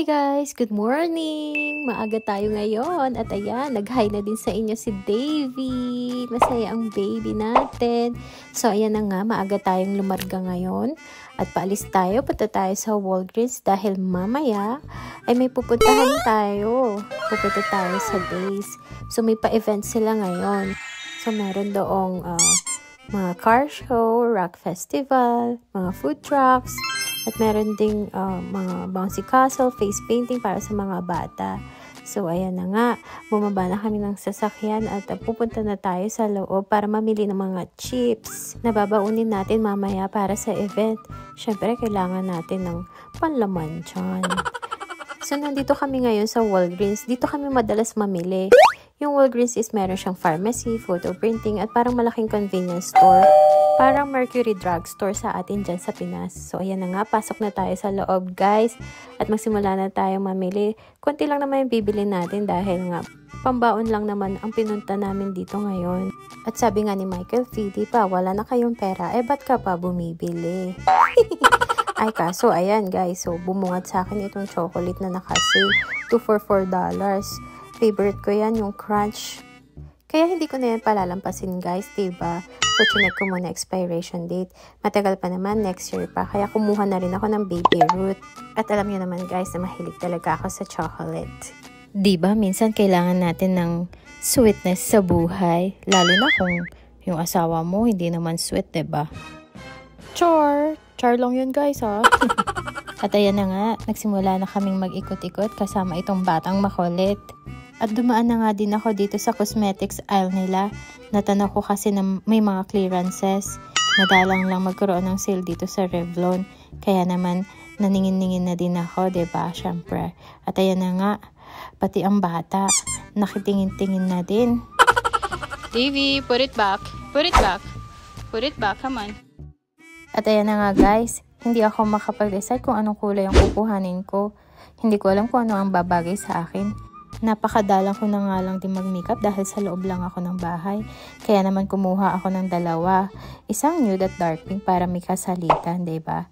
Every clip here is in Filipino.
guys! Good morning! Maaga tayo ngayon at ayan, nag-hi na din sa inyo si Davy. Masaya ang baby natin. So ayan na nga, maaga tayong lumarga ngayon at paalis tayo, punta tayo sa Walgreens dahil mamaya ay may pupuntahan tayo. Pupunta tayo sa base. So may pa-event sila ngayon. So meron doong mga car show, rock festival, mga food trucks, at meron ding mga bouncy castle, face painting para sa mga bata. So, ayan na nga. Bumaba na kami ng sasakyan at pupunta na tayo sa loob para mamili ng mga chips na babaunin natin mamaya para sa event. Siyempre, kailangan natin ng panlaman dyan. So, nandito kami ngayon sa Walgreens. Dito kami madalas mamili. Yung Walgreens is meron siyang pharmacy, photo printing, at parang malaking convenience store. Parang Mercury Drugstore sa atin dyan sa Pinas. So, ayan na nga. Pasok na tayo sa loob, guys. At magsimula na tayo mamili. Kunti lang naman yung bibili natin dahil nga pambaon lang naman ang pinunta namin dito ngayon. At sabi nga ni Michael, Fidi pa, wala na kayong pera. Eh, ba't ka pa bumibili? Ay, kaso, ayan, guys. So, bumungat sa akin itong chocolate na nakasale. 2 for $4. Favorite ko yan, yung crunch. Kaya hindi ko na yan palalampasin, guys, diba? So, chinek ko muna expiration date. Matagal pa naman, next year pa. Kaya kumuha na rin ako ng baby root. At alam nyo naman, guys, na mahilig talaga ako sa chocolate. Diba, minsan kailangan natin ng sweetness sa buhay. Lalo na kung yung asawa mo hindi naman sweet, diba? Char lang yun, guys, ha? At ayan na nga, nagsimula na kaming mag-ikot-ikot kasama itong batang makulit. At dumaan na nga din ako dito sa cosmetics aisle nila. Natanaw ko kasi na may mga clearances. Madalang lang magkaroon ng sale dito sa Revlon. Kaya naman, naningin-ningin na din ako, diba? Syempre. At ayan na nga, pati ang bata, nakitingin-tingin na din. Davy, put it back. Put it back. Put it back, come on. At ayan na nga, guys, hindi ako makapag-decide kung anong kulay ang kukuhanin ko. Hindi ko alam kung ano ang babagay sa akin. Napakadalang ko na nga lang din mag-makeup dahil sa loob lang ako ng bahay. Kaya naman kumuha ako ng dalawa. Isang nude at dark pink para may kasalitan, diba?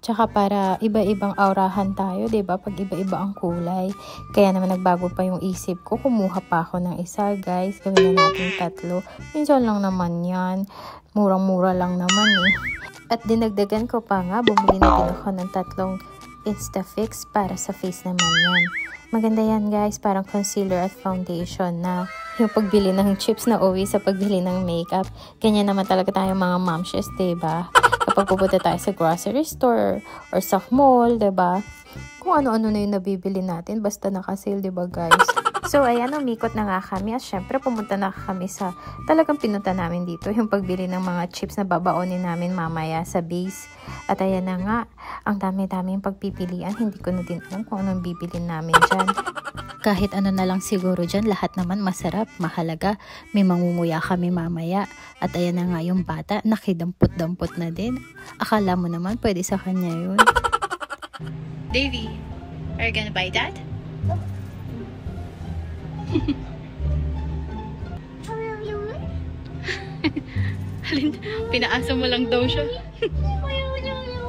Tsaka para iba-ibang aurahan tayo, diba? Pag iba-iba ang kulay. Kaya naman nagbago pa yung isip ko. Kumuha pa ako ng isa, guys. Gawin na natin 3. Minsan lang naman yan. Murang-mura lang naman eh. At dinagdagan ko pa nga. Bumili na din ako ng 3 Instafix para sa face naman yan. Maganda yan, guys, parang concealer at foundation na yung pagbili ng chips na uwi sa pagbili ng makeup. Ganyan naman talaga tayo mga momshes, diba? Kapag pupunta tayo sa grocery store or sa mall, diba? Kung ano-ano na yung nabibili natin, basta nakasale, diba, guys? So, ayan, umikot na nga kami at syempre pumunta na kami sa talagang pinunta namin dito, yung pagbili ng mga chips na babaonin namin mamaya sa base. At ayan na nga, ang dami-dami yung pagpipilian, hindi ko na din alam kung anong bibilin namin dyan. Kahit ano na lang siguro dyan, lahat naman masarap, mahalaga, may mangunguya kami mamaya. At ayan na nga yung bata, nakidampot-dampot na din. Akala mo naman pwede sa kanya yun. Davy, are you gonna buy that? Halin, pinaasa mo lang daw siya.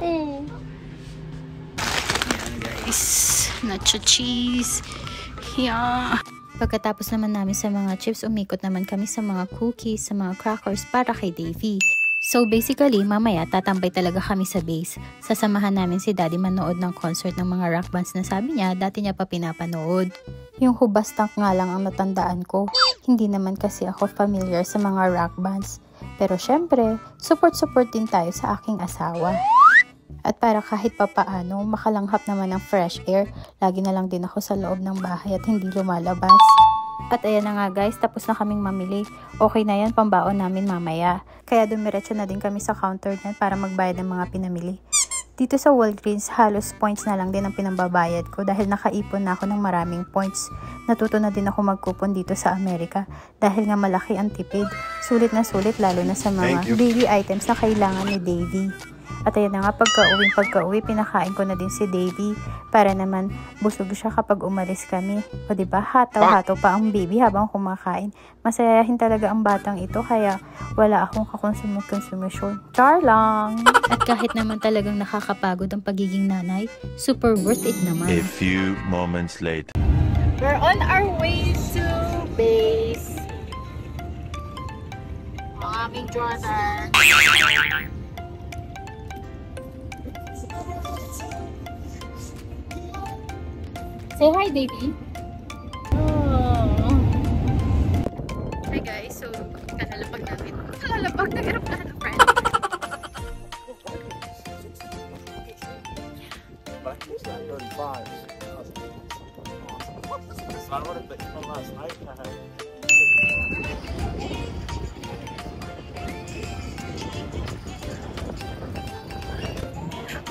Oh. Guys, nacho cheese. Yeah. Pagkatapos naman namin sa mga chips, umikot naman kami sa mga cookies, sa mga crackers para kay Davy. So basically, mamaya tatambay talaga kami sa base. Sasamahan namin si Daddy manood ng concert ng mga rock bands na sabi niya, dati niya pa pinapanood. Yung Hubastank nga lang ang natandaan ko. Hindi naman kasi ako familiar sa mga rock bands. Pero syempre, support din tayo sa aking asawa. At para kahit papaano, makalanghap naman ng fresh air, lagi na lang din ako sa loob ng bahay at hindi lumalabas. At ayan na nga, guys, tapos na kaming mamili. Okay na yan, pambaon namin mamaya. Kaya dumiretso na din kami sa counter niyan para magbayad ng mga pinamili. Dito sa Walgreens, halos points na lang din ang pinambabayad ko dahil nakaipon na ako ng maraming points. Natuto na din ako magkupon dito sa Amerika dahil nga malaki ang tipid. Sulit na sulit lalo na sa mga daily items na kailangan ni Davy. At ayan na nga, pagka-uwi, pinakain ko na din si Davy para naman busog siya kapag umalis kami. O diba, hataw-hataw pa ang baby habang kumakain. Masayahin talaga ang batang ito, kaya wala akong kakonsumisyon. Char lang! At kahit naman talagang nakakapagod ang pagiging nanay, super worth it naman. A few moments later. We're on our way to base. Ang aming driver. Say hi, baby. Oh. Hi guys, so kalalapag namin. Kalalapag na aeroplano, friend.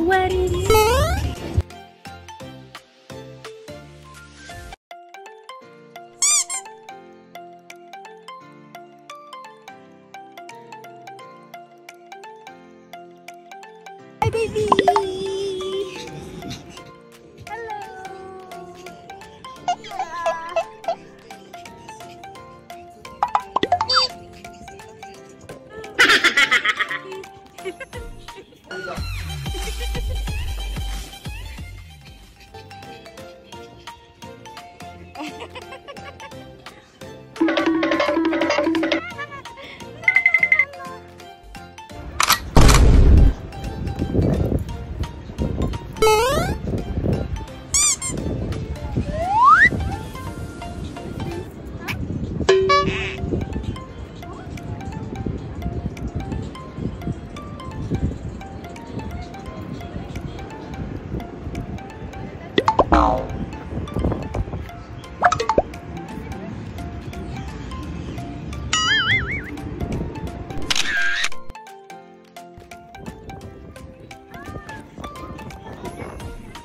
What it is? Hi, baby! Hello!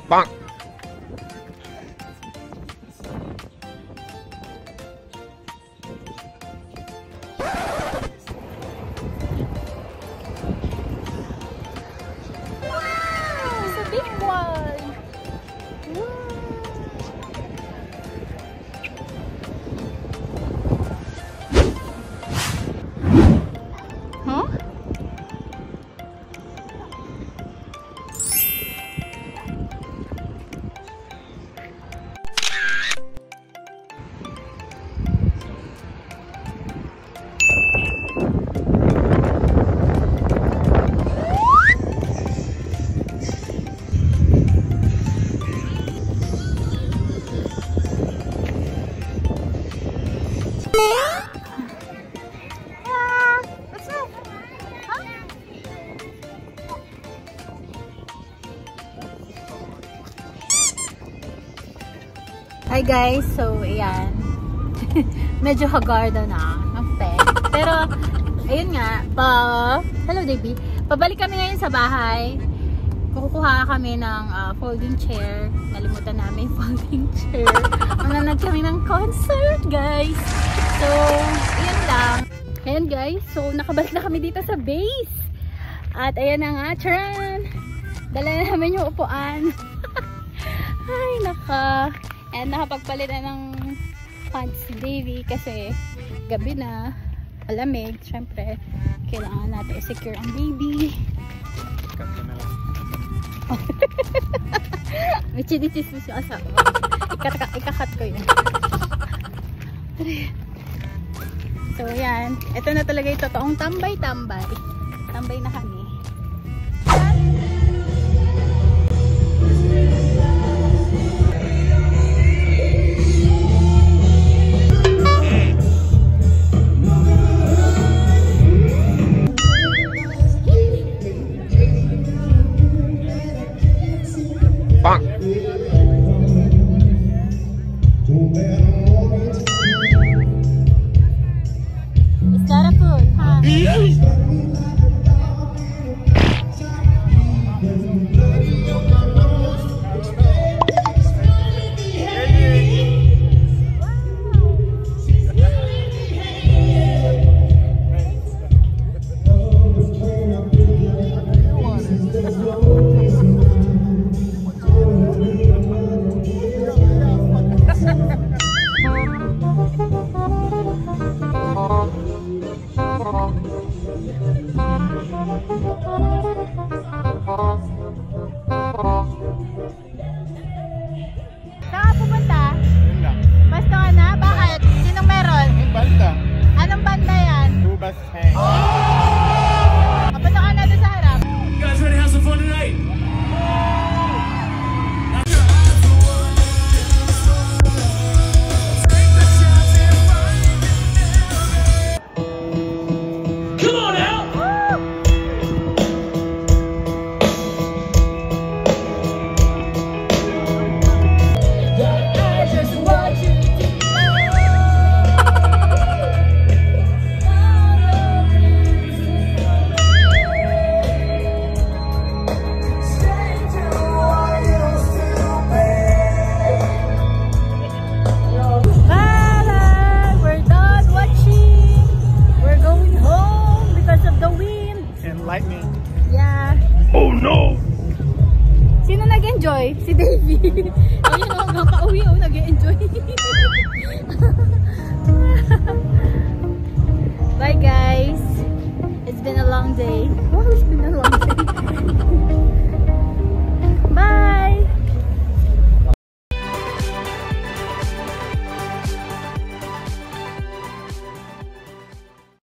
Bonk. It's a big one! Huh? Hi guys, so ayan. Medyo hagarda na ng peg. Pero ayun nga, hello Davey. Pabalik kami ngayon sa bahay. Kukuha kami ng folding chair. Nalimutan namin folding chair. Mananood kami ng concert, guys. So, ayan lang. Ayan guys, so nakabalik na kami dito sa base. At ayan na nga, charan! Dala na namin yung upuan. Ay, naka. And nakapagpalit na ng pants si Davey kasi gabi na, malamig. Siyempre, kailangan natin i-secure ang baby. May chinichis yung asawa. Ikakat ko yun. So, yan. Ito na talaga yung totoong tambay-tambay. Tambay na kami. Is that a food, huh? best hang. Kapasakan natin sa harap. You guys ready to have some fun tonight? Come on out! Bye! We're done watching. We're going home because of the wind. And lightning. Yeah. Oh no! Sino nag-enjoy? Si Davey. Ayun o, hanggang pauwi o, nag-enjoy. Bye guys. It's been a long day. Oh, it's been a long day.